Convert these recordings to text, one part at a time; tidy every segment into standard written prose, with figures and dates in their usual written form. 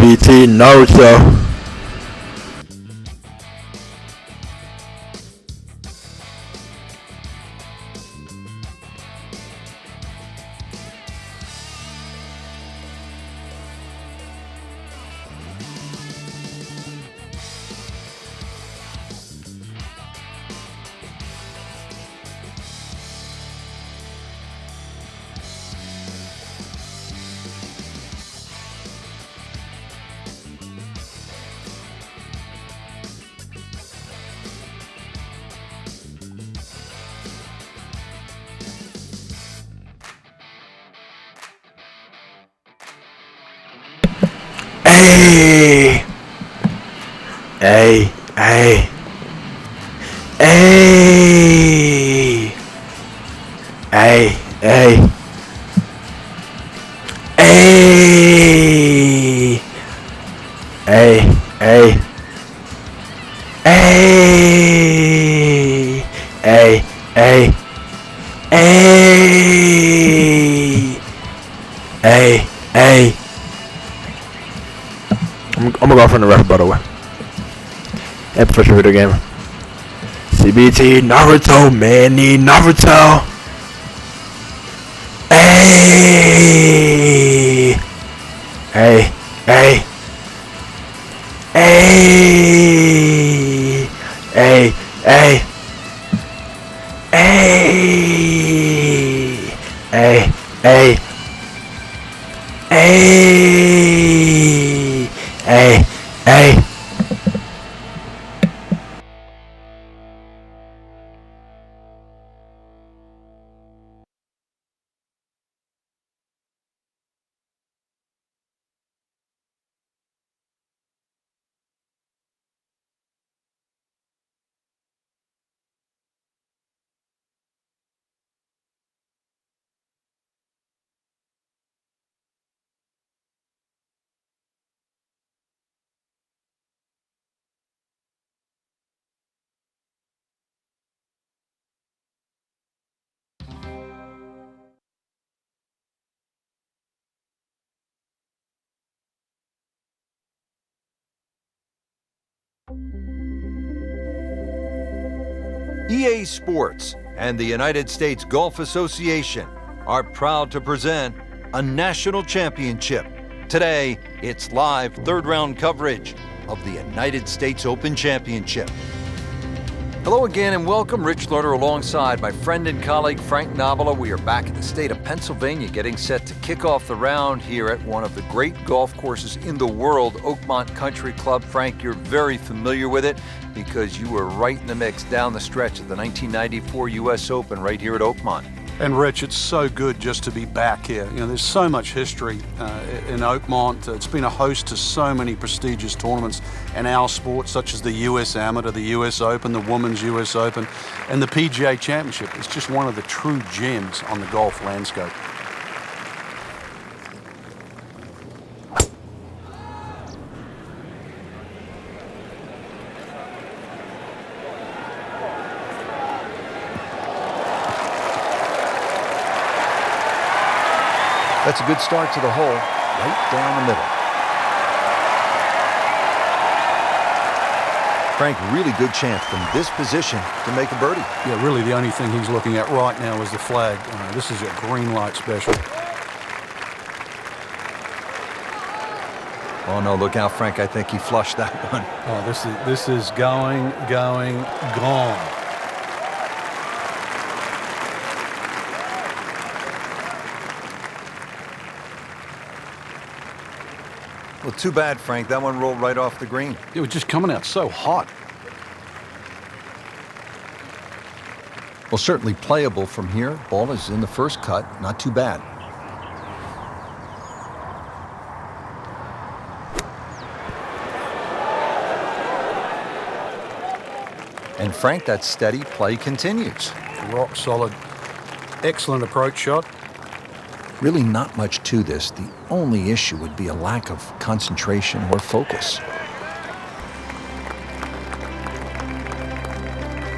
CBT Naruto. Hey, hey, hey, hey, hey, hey, hey, hey, hey, hey, hey, hey, hey, hey. I'm gonna go from the ref, by the way. And professional video game. CBT Naruto, Manny Naruto. Hey, hey, hey, hey, hey, hey, hey, hey, hey, hey, hey. EA Sports and the United States Golf Association are proud to present a national championship. Today, it's live third-round coverage of the United States Open Championship. Hello again and welcome. Rich Lerner alongside my friend and colleague Frank Nobila. We are back in the state of Pennsylvania getting set to kick off the round here at one of the great golf courses in the world, Oakmont Country Club. Frank, you're very familiar with it because you were right in the mix down the stretch of the 1994 U.S. Open right here at Oakmont. And Rich, it's so good just to be back here. You know, there's so much history in Oakmont. It's been a host to so many prestigious tournaments in our sport, such as the U.S. Amateur, the U.S. Open, the Women's U.S. Open, and the PGA Championship. It's just one of the true gems on the golf landscape. That's a good start to the hole, right down the middle. Frank, really good chance from this position to make a birdie. Yeah, really the only thing he's looking at right now is the flag. This is a green light special. Oh no, look out, Frank. I think he flushed that one. Oh, this is going, gone. Well, too bad, Frank. That one rolled right off the green. It was just coming out so hot. Well, certainly playable from here. Ball is in the first cut. Not too bad. And Frank, that steady play continues. Rock solid. Excellent approach shot. Really not much to this. The only issue would be a lack of concentration or focus.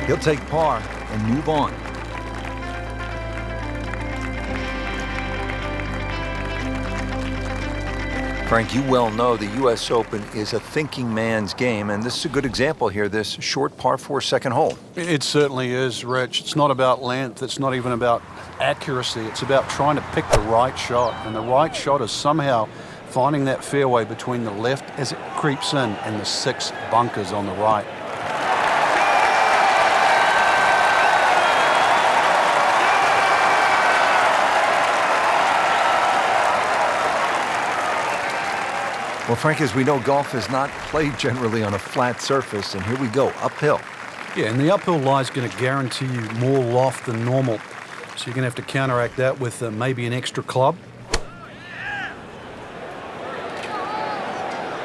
He'll take par and move on. Frank, you well know the U.S. Open is a thinking man's game, and this is a good example here, this short par 4 second hole. It certainly is, Rich. It's not about length. It's not even about accuracy. It's about trying to pick the right shot, and the right shot is somehow finding that fairway between the left as it creeps in and the 6 bunkers on the right. Well, Frank, as we know, golf is not played generally on a flat surface, and here we go, uphill. Yeah, and the uphill lie is going to guarantee you more loft than normal. So you're going to have to counteract that with maybe an extra club.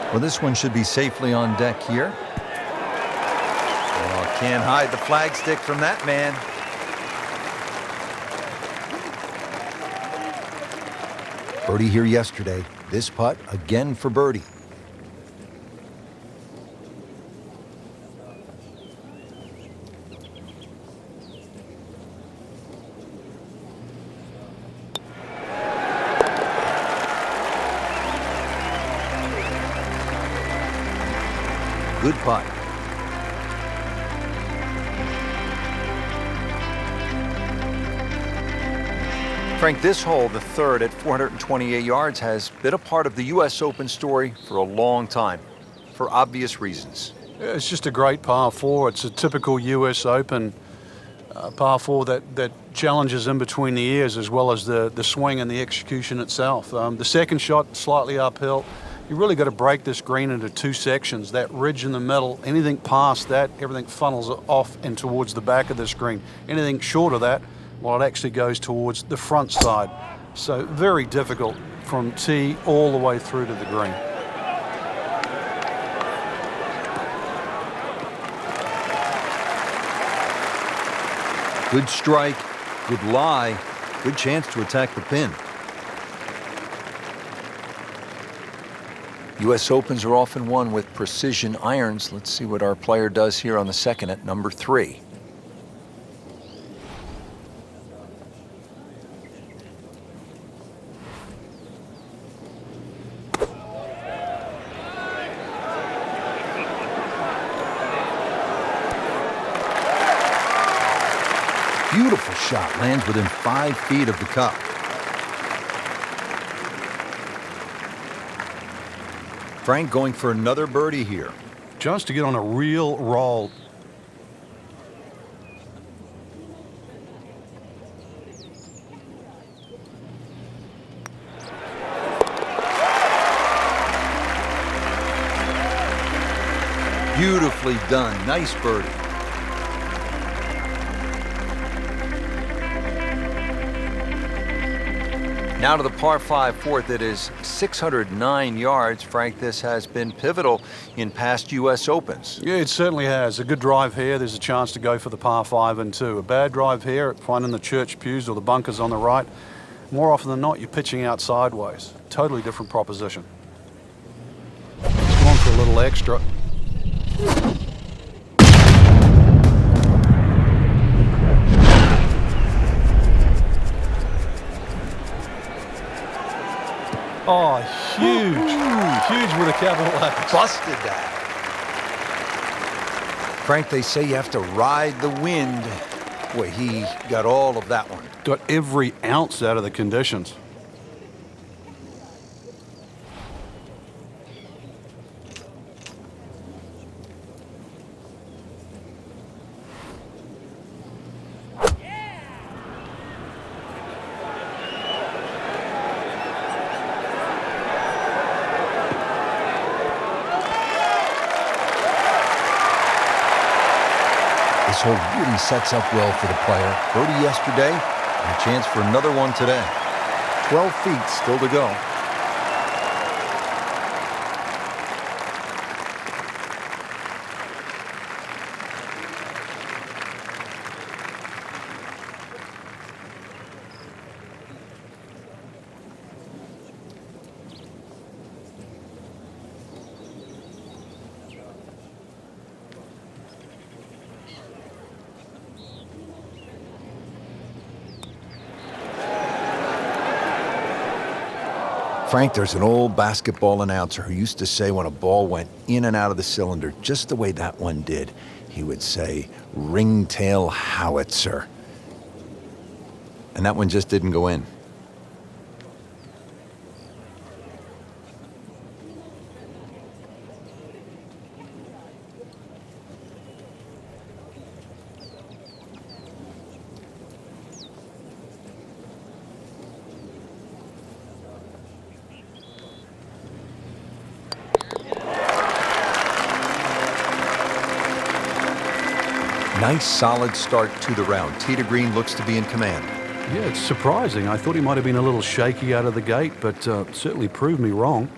Well, this one should be safely on deck here. Oh, can't hide the flagstick from that man. Birdie here yesterday. This putt again for birdie. Good putt. Frank, this hole, the third at 428 yards, has been a part of the U.S. Open story for a long time, for obvious reasons. It's just a great par 4. It's a typical U.S. Open par 4 that challenges in between the ears as well as the swing and the execution itself. The second shot, slightly uphill. You really got to break this green into 2 sections. That ridge in the middle, anything past that, everything funnels off and towards the back of this green. Anything short of that, well, it actually goes towards the front side. So very difficult from tee all the way through to the green. Good strike, good lie, good chance to attack the pin. U.S. Opens are often won with precision irons. Let's see what our player does here on the second at number 3. Beautiful shot, lands within 5 feet of the cup. Frank going for another birdie here. Just to get on a real roll. Beautifully done. Nice birdie. Now to the par 5 fourth. It is 609 yards. Frank, this has been pivotal in past U.S. Opens. Yeah, it certainly has. A good drive here, there's a chance to go for the par 5 and 2. A bad drive here, finding the church pews or the bunkers on the right. More often than not, you're pitching out sideways. Totally different proposition. It's gone for a little extra. Oh, huge. Huge with a capital H. Busted that. Frank, they say you have to ride the wind. Boy, he got all of that one. Got every ounce out of the conditions. This hole really sets up well for the player. Birdie yesterday, and a chance for another one today. 12 feet still to go. Frank, there's an old basketball announcer who used to say when a ball went in and out of the cylinder, just the way that one did, he would say, "Ringtail howitzer." And that one just didn't go in. Nice, solid start to the round. Tee to green looks to be in command. Yeah, it's surprising. I thought he might have been a little shaky out of the gate, but certainly proved me wrong.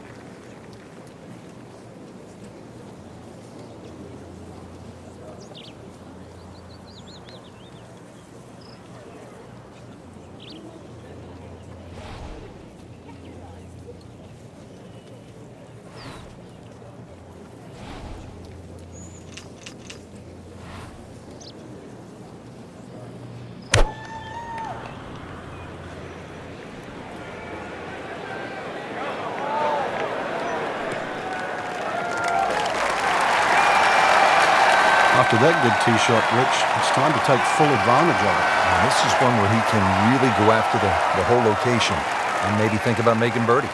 After that good tee shot, Rich, it's time to take full advantage of it. And this is one where he can really go after the whole location and maybe think about making birdie.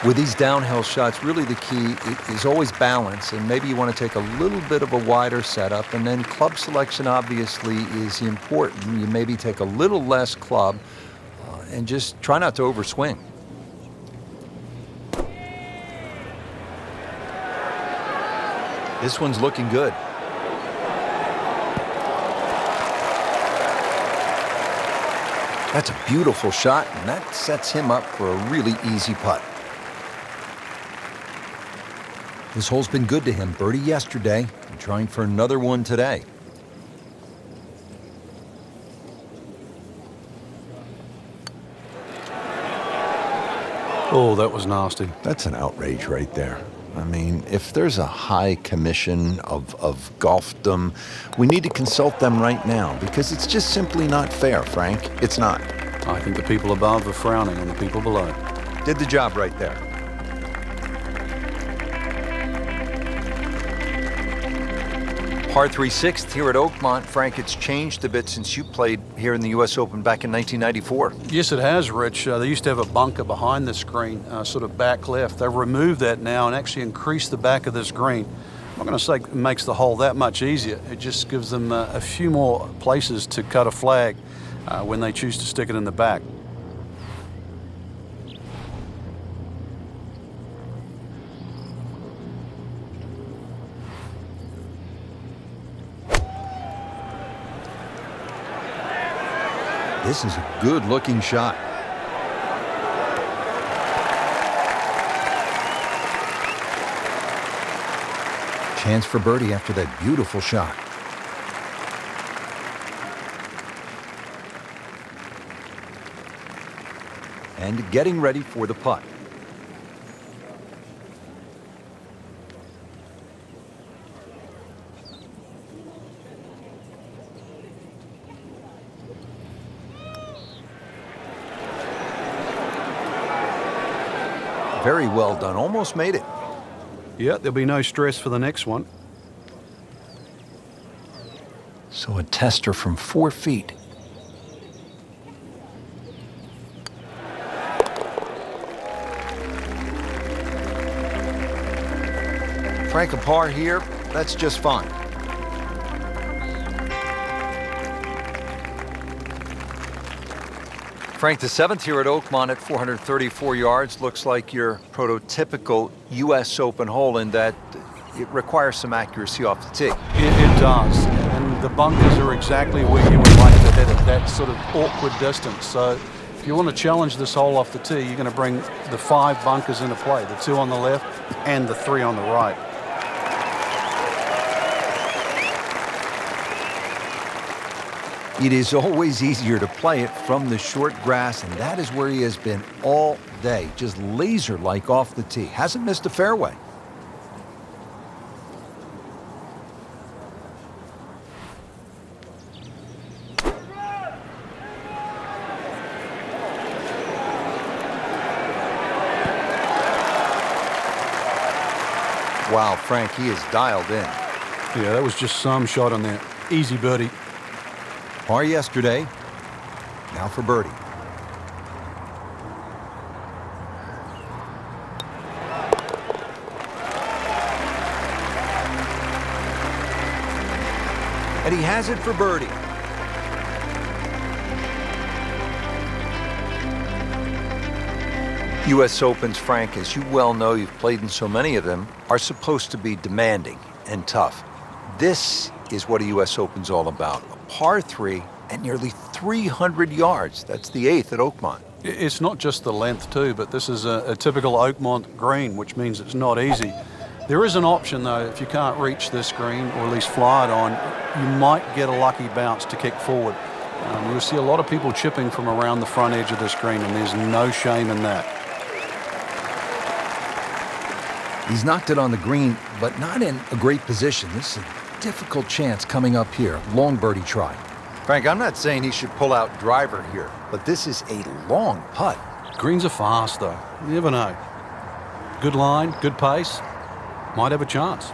With these downhill shots, really the key is always balance, and maybe you want to take a little bit of a wider setup, and then club selection obviously is important. You maybe take a little less club and just try not to overswing. This one's looking good. That's a beautiful shot, and that sets him up for a really easy putt. This hole's been good to him. Birdie yesterday, and trying for another one today. Oh, that was nasty. That's an outrage right there. I mean, if there's a high commission of golfdom, we need to consult them right now, because it's just simply not fair, Frank. It's not. I think the people above are frowning on the people below. Did the job right there. Par 3 sixth here at Oakmont. Frank, it's changed a bit since you played here in the U.S. Open back in 1994. Yes, it has, Rich. They used to have a bunker behind the screen, sort of back left. They've removed that now and actually increased the back of this green. I'm not going to say it makes the hole that much easier. It just gives them a few more places to cut a flag when they choose to stick it in the back. This is a good-looking shot. Chance for birdie after that beautiful shot. And getting ready for the putt. Very well done. Almost made it. Yeah, there'll be no stress for the next one. So a tester from 4 feet. Frank, a par here, that's just fine. Frank, the 7th here at Oakmont at 434 yards looks like your prototypical U.S. Open hole in that it requires some accuracy off the tee. It does, and the bunkers are exactly where you would like to hit it, that sort of awkward distance. So if you want to challenge this hole off the tee, you're going to bring the 5 bunkers into play, the 2 on the left and the 3 on the right. It is always easier to play it from the short grass, and that is where he has been all day, just laser-like off the tee. Hasn't missed a fairway. Wow, Frank, he is dialed in. Yeah, that was just some shot on there. Easy birdie. Par yesterday, now for birdie. And he has it for birdie. U.S. Opens, Frank, as you well know, you've played in so many of them, are supposed to be demanding and tough. This is what a U.S. Open's all about. A par 3 and nearly 300 yards. That's the 8th at Oakmont. It's not just the length too, but this is a typical Oakmont green, which means it's not easy. There is an option though, if you can't reach this green, or at least fly it on, you might get a lucky bounce to kick forward. You'll see a lot of people chipping from around the front edge of this green, and there's no shame in that. He's knocked it on the green, but not in a great position. This is a difficult chance coming up here. Long birdie try. Frank, I'm not saying he should pull out driver here, but this is a long putt. Greens are fast though, you never know. Good line, good pace, might have a chance.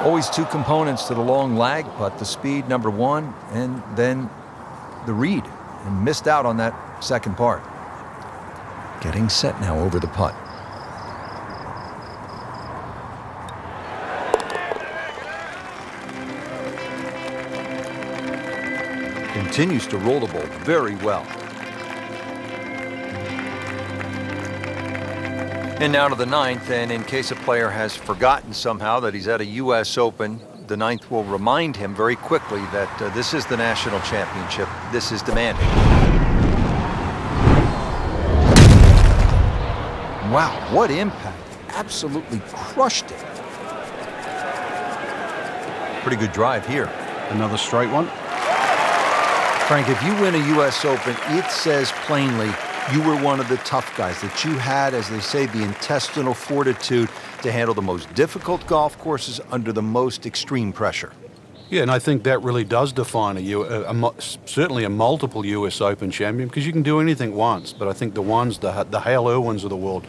Always two components to the long lag putt, the speed, number one, and then the read. And missed out on that second part. Getting set now over the putt. Continues to roll the ball very well. And now to the 9th, and in case a player has forgotten somehow that he's at a U.S. Open, the 9th will remind him very quickly that this is the national championship. This is demanding. Wow, what impact. Absolutely crushed it. Pretty good drive here. Another straight one. Frank, if you win a U.S. Open, it says plainly you were one of the tough guys, that you had, as they say, the intestinal fortitude to handle the most difficult golf courses under the most extreme pressure. Yeah, and I think that really does define certainly a multiple U.S. Open champion, because you can do anything once, but I think the Hale Irwins of the world,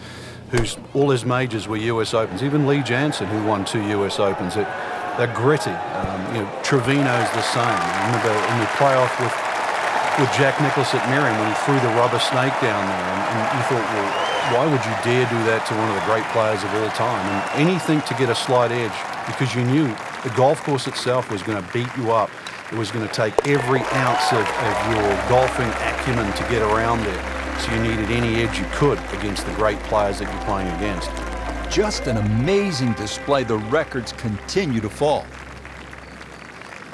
whose all his majors were U.S. Opens, even Lee Janzen, who won 2 U.S. Opens, they're gritty. Trevino's the same. I remember in the playoff with Jack Nicklaus at Miriam when he threw the rubber snake down there, and you thought, well, why would you dare do that to one of the great players of all time? And anything to get a slight edge, because you knew the golf course itself was going to beat you up. It was going to take every ounce of your golfing acumen to get around there. So you needed any edge you could against the great players that you're playing against. Just an amazing display. The records continue to fall.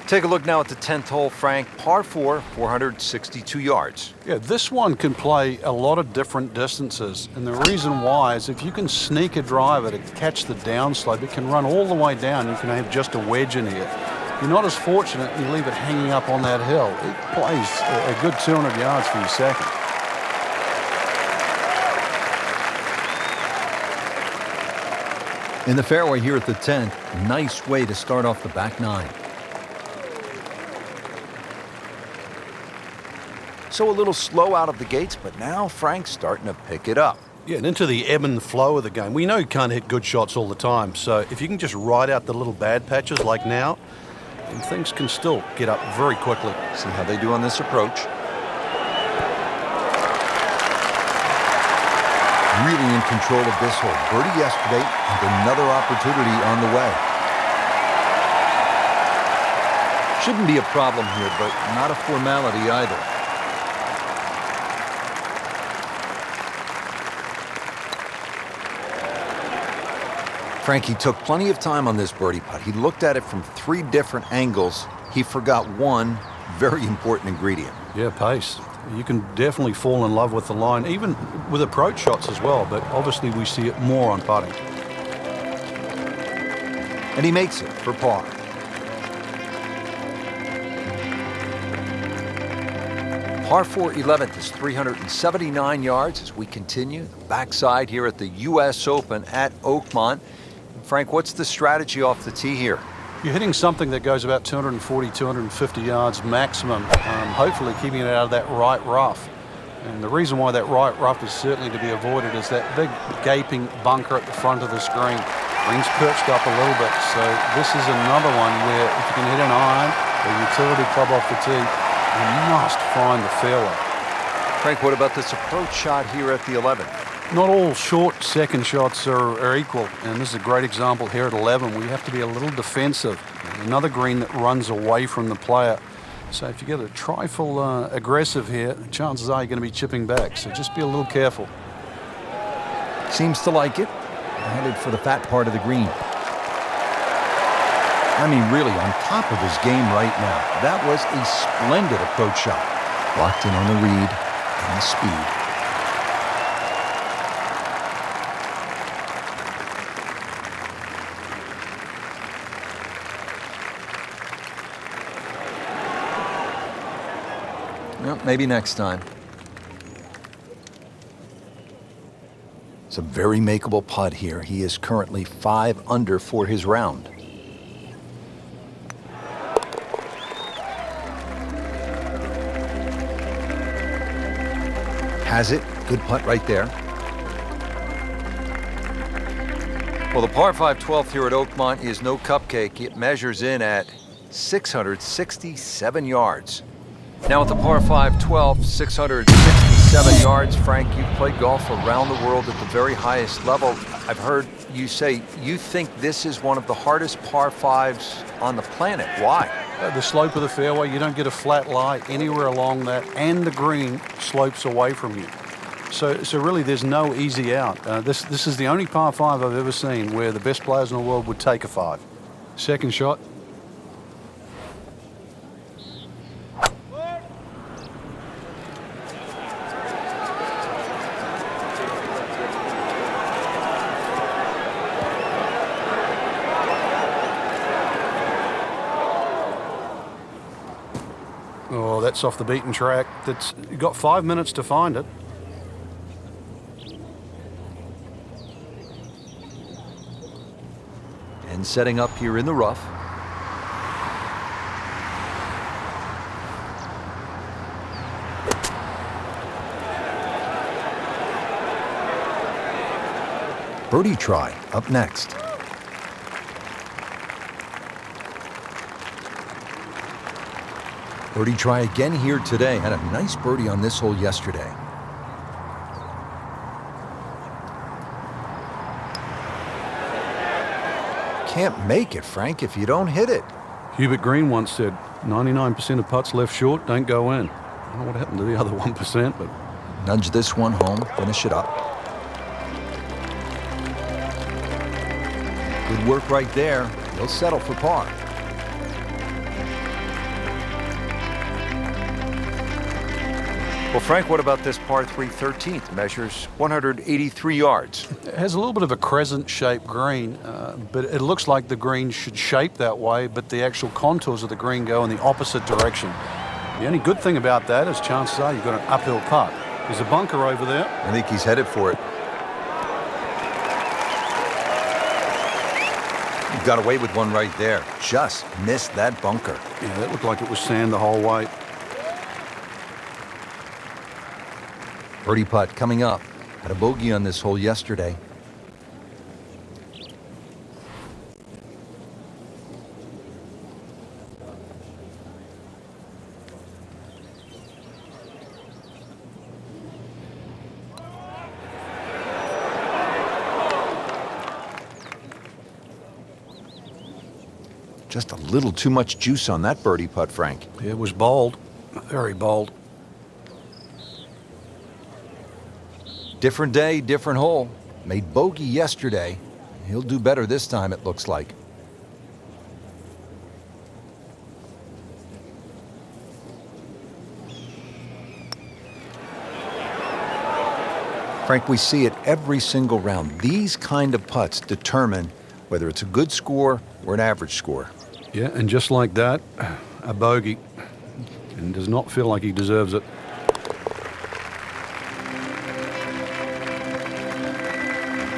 Take a look now at the 10th hole, Frank. Par 4, 462 yards. Yeah, this one can play a lot of different distances. And the reason why is if you can sneak a driver to catch the downslope, it can run all the way down. You can have just a wedge in here. You're not as fortunate and you leave it hanging up on that hill. It plays a good 200 yards for your second. In the fairway here at the 10th, nice way to start off the back 9. So a little slow out of the gates, but now Frank's starting to pick it up. Yeah, and into the ebb and flow of the game. We know you can't hit good shots all the time, so if you can just ride out the little bad patches like now, then things can still get up very quickly. See how they do on this approach. Really in control of this hole. Birdie yesterday and another opportunity on the way. Shouldn't be a problem here, but not a formality either. Frankie took plenty of time on this birdie putt. He looked at it from 3 different angles. He forgot one very important ingredient. Yeah, pace. You can definitely fall in love with the line, even with approach shots as well, but obviously we see it more on putting. And he makes it for par. par 4 11th is 379 yards as we continue the backside here at the U.S. Open at Oakmont. Frank, what's the strategy off the tee here? You're hitting something that goes about 240, 250 yards maximum, hopefully keeping it out of that right rough. And the reason why that right rough is certainly to be avoided is that big gaping bunker at the front of the screen. Green's perched up a little bit, so this is another one where if you can hit an iron or utility club off the tee, you must find the fairway. Frank, what about this approach shot here at the 11th? Not all short second shots are equal, and this is a great example here at 11. We have to be a little defensive. Another green that runs away from the player. So if you get a trifle aggressive here, chances are you're going to be chipping back. So just be a little careful. Seems to like it. Headed for the fat part of the green. I mean, really on top of his game right now. That was a splendid approach shot. Locked in on the read and the speed. Well, maybe next time. It's a very makeable putt here. He is currently 5 under for his round. Has it. Good putt right there. Well, the par 5 12th here at Oakmont is no cupcake. It measures in at 667 yards. Now at the par 5 12th, 667 yards. Frank, you've played golf around the world at the very highest level. I've heard you say you think this is one of the hardest par 5s on the planet. Why? The slope of the fairway, you don't get a flat lie anywhere along that, and the green slopes away from you. So really there's no easy out. This is the only par 5 I've ever seen where the best players in the world would take a 5. Second shot. Oh, that's off the beaten track. You've got 5 minutes to find it. And setting up here in the rough. Birdie try up next. Birdie try again here today. Had a nice birdie on this hole yesterday. Can't make it, Frank, if you don't hit it. Hubert Green once said, 99% of putts left short don't go in. I don't know what happened to the other 1%, but... Nudge this one home, finish it up. Good work right there. He'll settle for par. Well, Frank, what about this par 3 13th? Measures 183 yards. It has a little bit of a crescent-shaped green, but it looks like the green should shape that way, but the actual contours of the green go in the opposite direction. The only good thing about that is chances are you've got an uphill putt. There's a bunker over there. I think he's headed for it. He got away with one right there. Just missed that bunker. Yeah, that looked like it was sand the whole way. Birdie putt coming up. Had a bogey on this hole yesterday. Just a little too much juice on that birdie putt, Frank. It was bold, very bold. Different day, different hole. Made bogey yesterday. He'll do better this time, it looks like. Frank, we see it every single round. These kind of putts determine whether it's a good score or an average score. Yeah, and just like that, a bogey. And does not feel like he deserves it.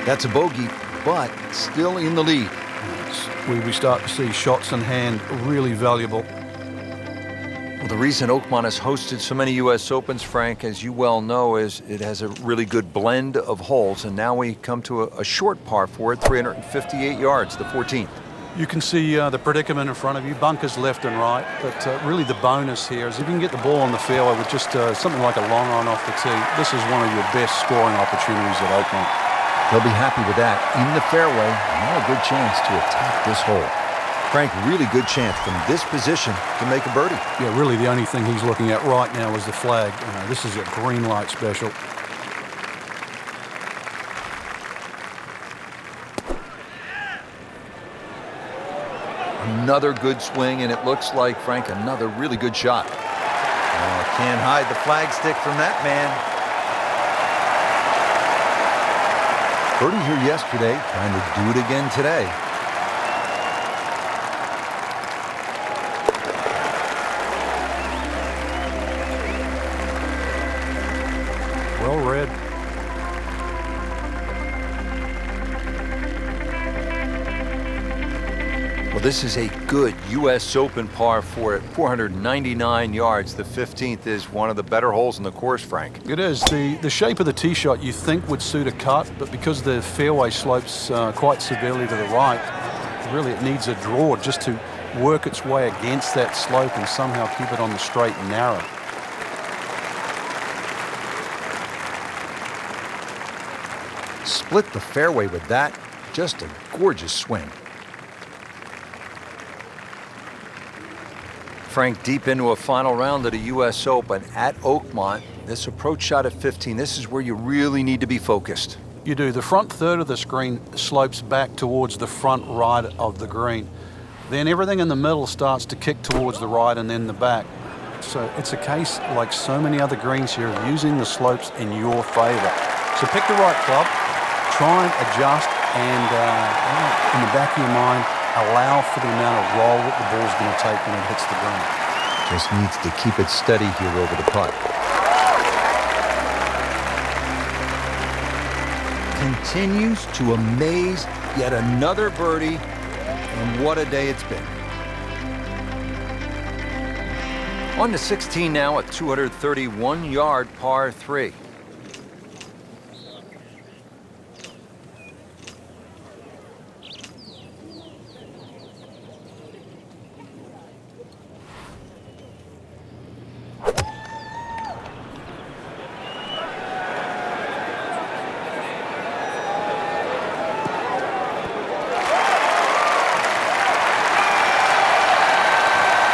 That's a bogey, but still in the lead. We start to see shots in hand really valuable. Well, the reason Oakmont has hosted so many U.S. Opens, Frank, as you well know, is it has a really good blend of holes. And now we come to a short par 4 at 358 yards, the 14th. You can see the predicament in front of you, bunkers left and right. But really the bonus here is if you can get the ball on the fairway with just something like a long iron off the tee, this is one of your best scoring opportunities at Oakmont. They'll be happy with that. In the fairway, now a good chance to attack this hole. Frank, really good chance from this position to make a birdie. Yeah, really the only thing he's looking at right now is the flag. This is a green light special. Another good swing, and it looks like, Frank, another really good shot. Oh, can't hide the flagstick from that man. Birdie here yesterday, trying to do it again today. Well read. Well, this is a good U.S. Open par 4 at 499 yards. The 15th is one of the better holes in the course, Frank. It is. The shape of the tee shot you think would suit a cut, but because the fairway slopes quite severely to the right, really it needs a draw just to work its way against that slope and somehow keep it on the straight and narrow. Split the fairway with that. Just a gorgeous swing. Frank, deep into a final round of the U.S. Open at Oakmont. This approach shot at 15, this is where you really need to be focused. You do. The front third of the green slopes back towards the front right of the green. Then everything in the middle starts to kick towards the right and then the back. So it's a case, like so many other greens here, of using the slopes in your favor. So pick the right club, try and adjust, and in the back of your mind, allow for the amount of roll that the ball's going to take when it hits the green. Just needs to keep it steady here over the putt. Continues to amaze. Yet another birdie, and what a day it's been. On to 16 now at 231-yard par 3.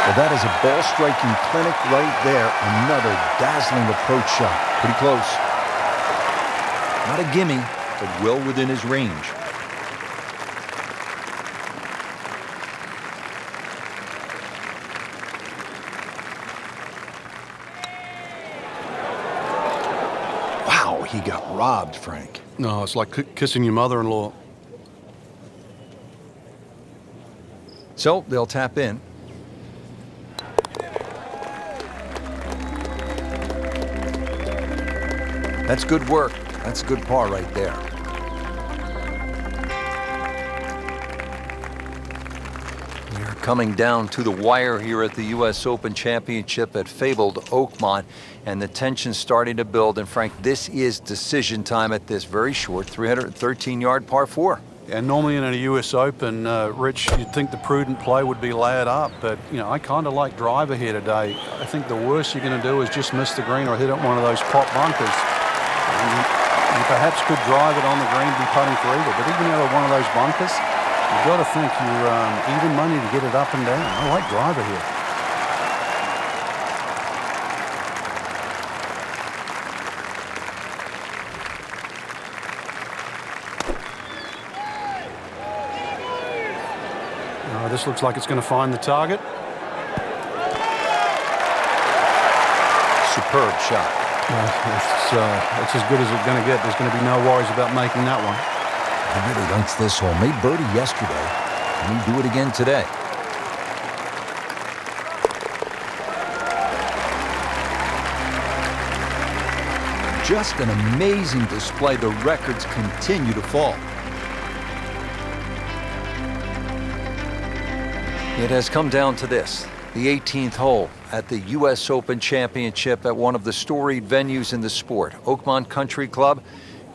Well, that is a ball-striking clinic right there. Another dazzling approach shot. Pretty close. Not a gimme, but well within his range. Wow, he got robbed, Frank. No, it's like kissing your mother-in-law. So they'll tap in. That's good work. That's a good par right there. We're coming down to the wire here at the U.S. Open Championship at fabled Oakmont, and the tension's starting to build. And Frank, this is decision time at this very short 313-yard par 4. And normally in a U.S. Open, Rich, you'd think the prudent play would be lay it up, but I kind of like driver here today. I think the worst you're going to do is just miss the green or hit it one of those pop bunkers. You perhaps could drive it on the green, be putting for eagle, but even out of one of those bunkers, you've got to think you're even money to get it up and down. I like driver here. This looks like it's going to find the target. Superb shot. It's as good as it's going to get. There's going to be no worries about making that one. He really likes this hole. Made birdie yesterday. Can he do it again today? just an amazing display. The records continue to fall. It has come down to this, the 18th hole at the U.S. Open Championship at one of the storied venues in the sport, Oakmont Country Club.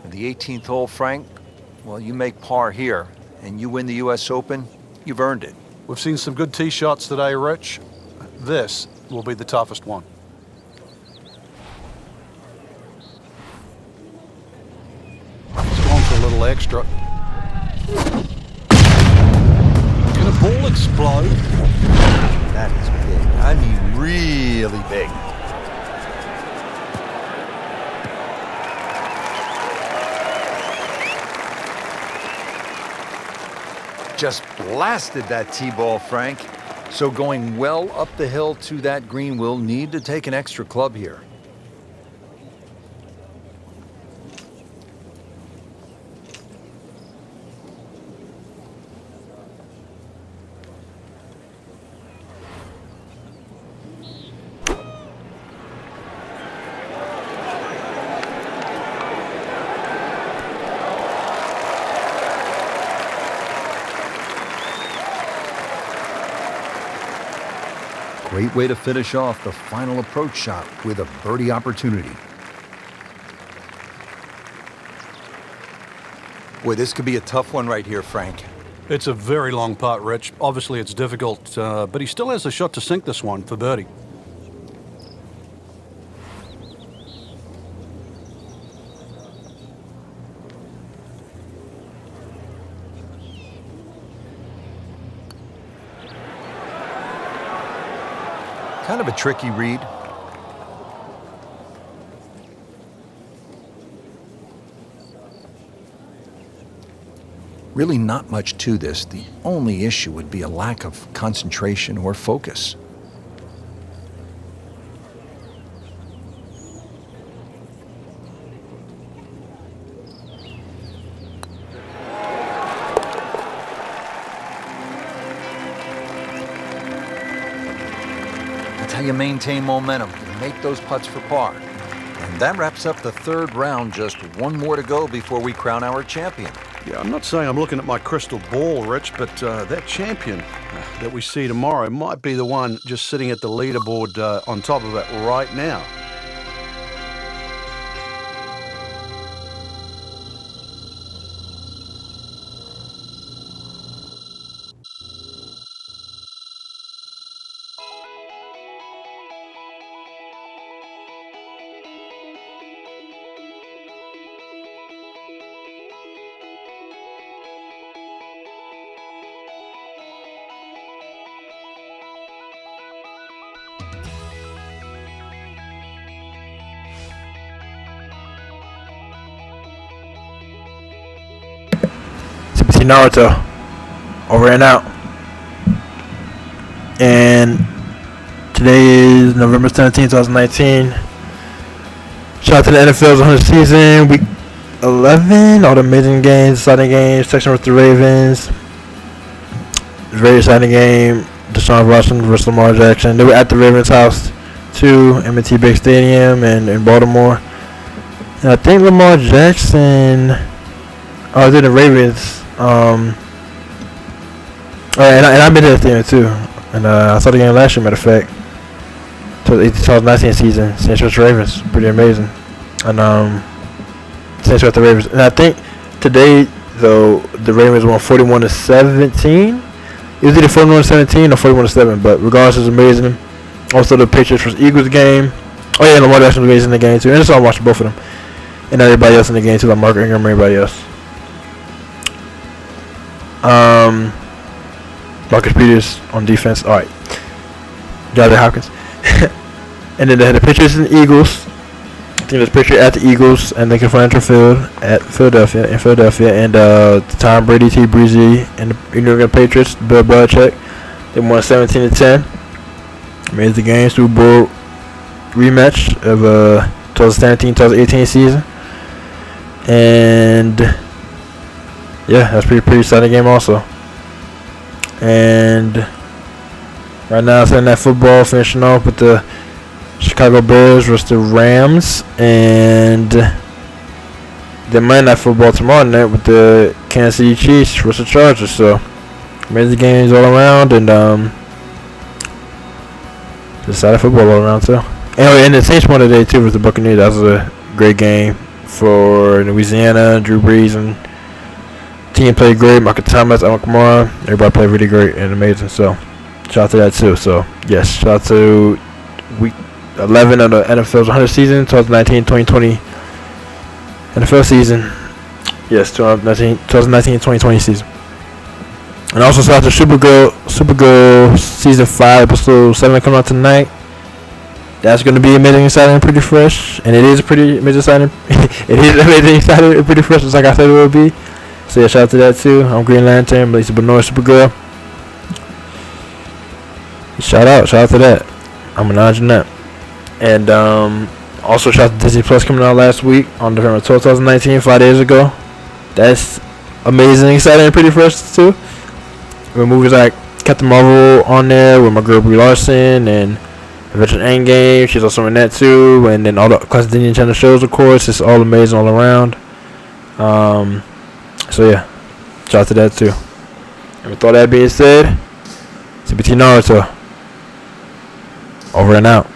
And the 18th hole, Frank, well, you make par here and you win the U.S. Open, you've earned it. We've seen some good tee shots today, Rich. This will be the toughest one. It's going for a little extra. Can a ball explode? That is big. I mean, really big. Just blasted that tee ball, Frank. So going well up the hill to that green, will need to take an extra club here. Great way to finish off the final approach shot with a birdie opportunity. Boy, this could be a tough one right here, Frank. It's a very long putt, Rich. Obviously, it's difficult, but he still has a shot to sink this one for birdie. Kind of a tricky read. Really not much to this. The only issue would be a lack of concentration or focus. That's how you maintain momentum. You make those putts for par. And that wraps up the third round. Just one more to go before we crown our champion. Yeah, I'm not saying I'm looking at my crystal ball, Rich, but that champion that we see tomorrow might be the one just sitting at the leaderboard on top of it right now. Naruto, over and out. And today is November 17, 2019. Shout out to the NFL's 100th season, week 11. All the amazing games, exciting games. Texans with the Ravens. Very exciting game. Deshaun Watson versus Lamar Jackson. They were at the Ravens' house too, M&T Bank Stadium in Baltimore. And I think Lamar Jackson. Oh, they're the Ravens. And I've been to the theater too, and I saw the game last year. Matter of fact, 2019 season, Saints vs Ravens, pretty amazing. And Saints vs the Ravens, and I think today though the Ravens won 41-17. It was either 41-17 or 41-7, but regardless, it's amazing. Also, the Patriots vs Eagles game. Oh yeah, Lamar Jackson was amazing in the game too, and so I watched both of them, and everybody else in the game too, like Mark Ingram and everybody else. Marcus Peters on defense. All right, Jonathan Hopkins, and then they had the Patriots and the Eagles. I think it was Patriots at the Eagles and Lincoln Financial Field at Philadelphia, and Tom Brady, T. Breezy, and the New England Patriots, Bill Belichick. They won 17-10. Made the game Super Bowl rematch of 2017-2018 season, and yeah, that's pretty exciting game also. And right now, Sunday Night Football finishing off with the Chicago Bears versus the Rams, and the Monday Night Football tomorrow night with the Kansas City Chiefs versus the Chargers. So amazing games all around, and decided football all around too. And the Saints won today too with the Buccaneers. That was a great game for Louisiana. Drew Brees and team played great. Michael Thomas, Alvin Kamara, everybody played really great and amazing. So shout out to that too. So yes, shout out to week 11 of the NFL's 100 season, 2019-2020 NFL season. Yes, 2019-2020 season. And also shout out to Supergirl season 5, episode 7 coming out tonight. That's going to be amazing, exciting, and pretty fresh. And it is pretty amazing, exciting. It is amazing, exciting, and pretty fresh, just like I said it would be. So yeah, shout out to that too. I'm Green Lantern, Melissa Benoit, Supergirl. Shout out to that. I'm acknowledging that. And also shout out to Disney Plus coming out last week on November 12, 2019, 5 days ago. That's amazing, exciting, and pretty fresh too. With movies like Captain Marvel on there with my girl Brie Larson, and Avengers Endgame, she's also in that too. And then all the classic Disney Channel shows, of course. It's all amazing all around. So yeah, shout out to that too. And with all that being said, it's BT Naruto. Over and out.